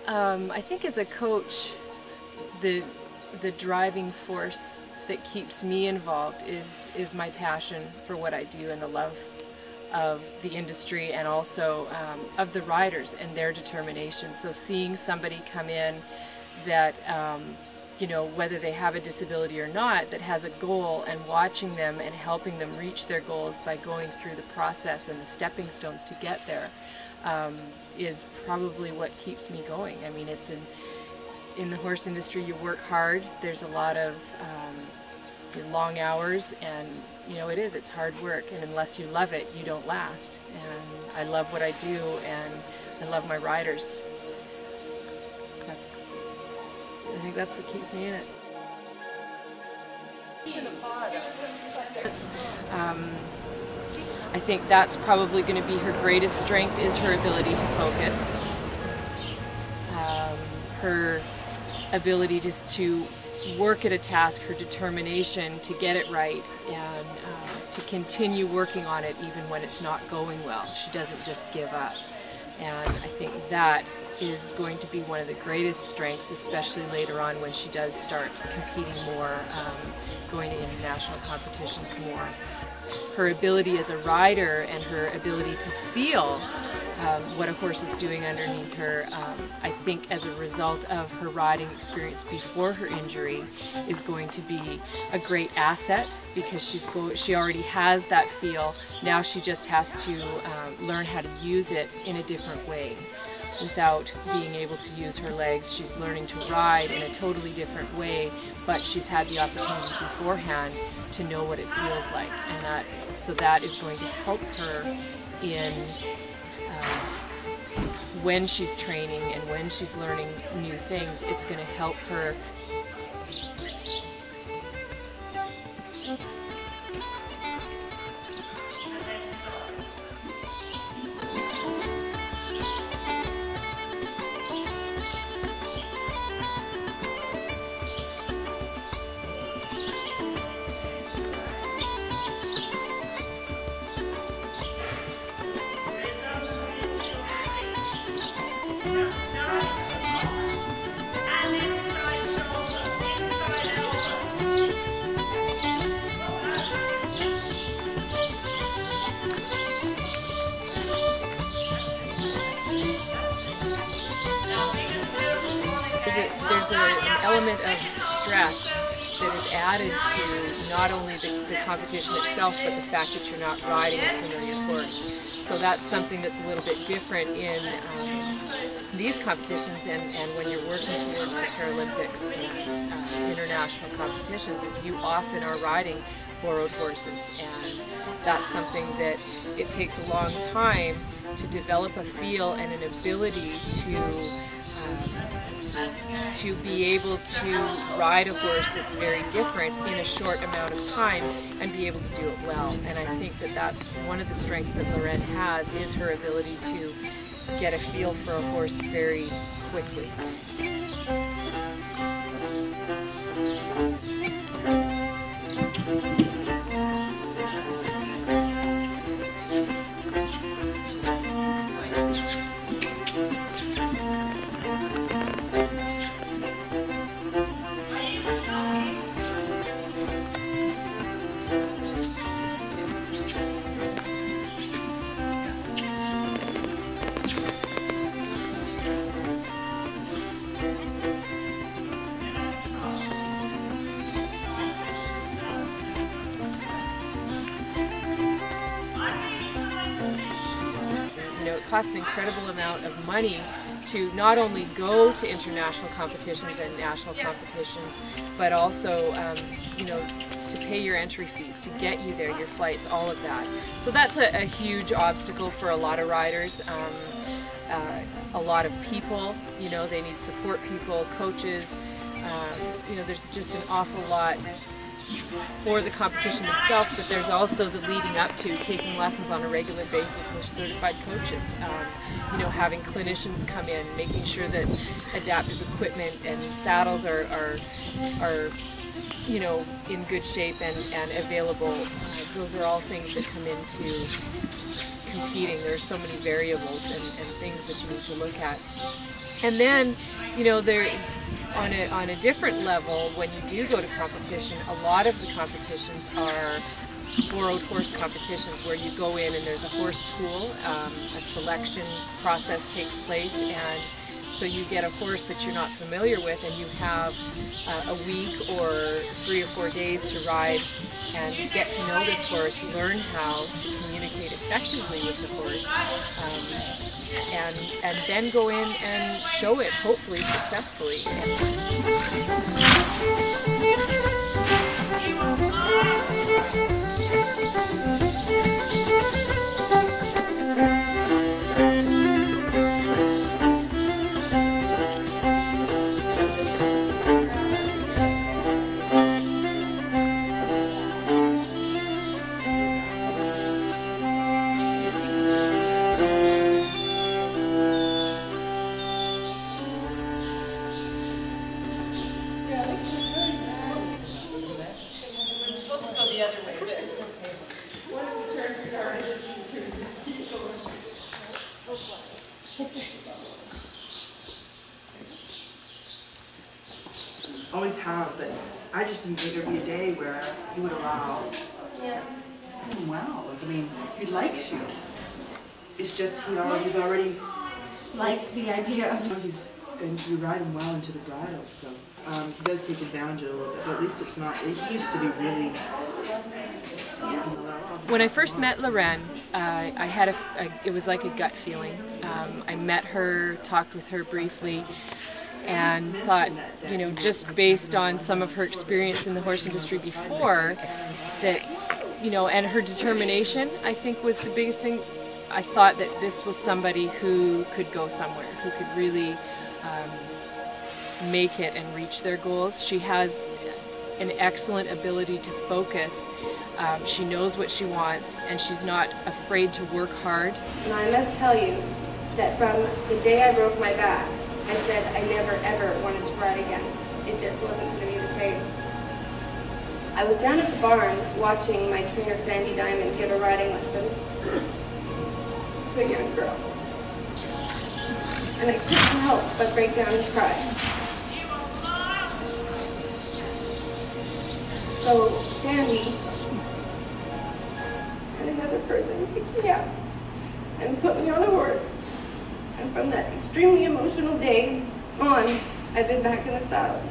I think as a coach, the driving force that keeps me involved is my passion for what I do and the love of the industry, and also of the riders and their determination. So seeing somebody come in that you know, whether they have a disability or not, that has a goal, and watching them and helping them reach their goals by going through the process and the stepping stones to get there, is probably what keeps me going. I mean, it's in the horse industry, you work hard. There's a lot of long hours, and you know, it's hard work, and unless you love it, you don't last. And I love what I do, and I love my riders. I think that's what keeps me in it. I think that's probably going to be her greatest strength, is her ability to focus. Her ability to work at a task, her determination to get it right, and to continue working on it even when it's not going well. She doesn't just give up. And I think that is going to be one of the greatest strengths, especially later on when she does start competing more, going to international competitions more. Her ability as a rider and her ability to feel what a horse is doing underneath her, I think as a result of her riding experience before her injury, is going to be a great asset, because she already has that feel. Now she just has to learn how to use it in a different way. Without being able to use her legs, she's learning to ride in a totally different way, but she's had the opportunity beforehand to know what it feels like, and so that is going to help her in when she's training and when she's learning new things. It's going to help her. There's an element of stress that is added to not only the competition itself, but the fact that you're not riding a familiar horse. So that's something that's a little bit different in these competitions, and when you're working towards the Paralympics and international competitions, is you often are riding borrowed horses, and that's something that it takes a long time to develop a feel and an ability to be able to ride a horse that's very different in a short amount of time and be able to do it well. And I think that that's one of the strengths that Lauren has, is her ability to get a feel for a horse very quickly. It costs an incredible amount of money to not only go to international competitions and national competitions, but also to pay your entry fees, to get you there, your flights, all of that. So that's a huge obstacle for a lot of riders. A lot of people, they need support people, coaches. There's just an awful lot for the competition itself, but there's also the leading up to taking lessons on a regular basis with certified coaches, having clinicians come in, making sure that adaptive equipment and saddles are in good shape and available. Those are all things that come into competing. There's so many variables and things that you need to look at. And then, you know, there on a different level, when you do go to competition, a lot of the competitions are borrowed horse competitions where you go in and there's a horse pool, a selection process takes place, and so you get a horse that you're not familiar with, and you have a week or 3 or 4 days to ride and get to know this horse, learn how to communicate effectively with the horse, and then go in and show it, hopefully successfully. Always have, but I just didn't think there'd be a day where he would allow. Yeah. Oh, wow. Like, I mean, he likes you. It's just he's already Like the idea of. And you ride him well into the bridle, so he does take advantage of it a little bit. But at least it's not. He used to be really. When I first met Lauren, I had it was like a gut feeling. I met her, talked with her briefly, and thought, you know, just based on some of her experience in the horse industry before, that, you know, and her determination, I think was the biggest thing. I thought that this was somebody who could go somewhere, who could really make it and reach their goals. She has an excellent ability to focus. She knows what she wants, and she's not afraid to work hard. And I must tell you that from the day I broke my back, I said I never ever wanted to ride again. It just wasn't going to be the same. I was down at the barn watching my trainer Sandy Diamond give a riding lesson to a young girl. And I couldn't help but break down and cry. So Sandy and another person picked me up and put me on a horse. And from that extremely emotional day on, I've been back in the saddle.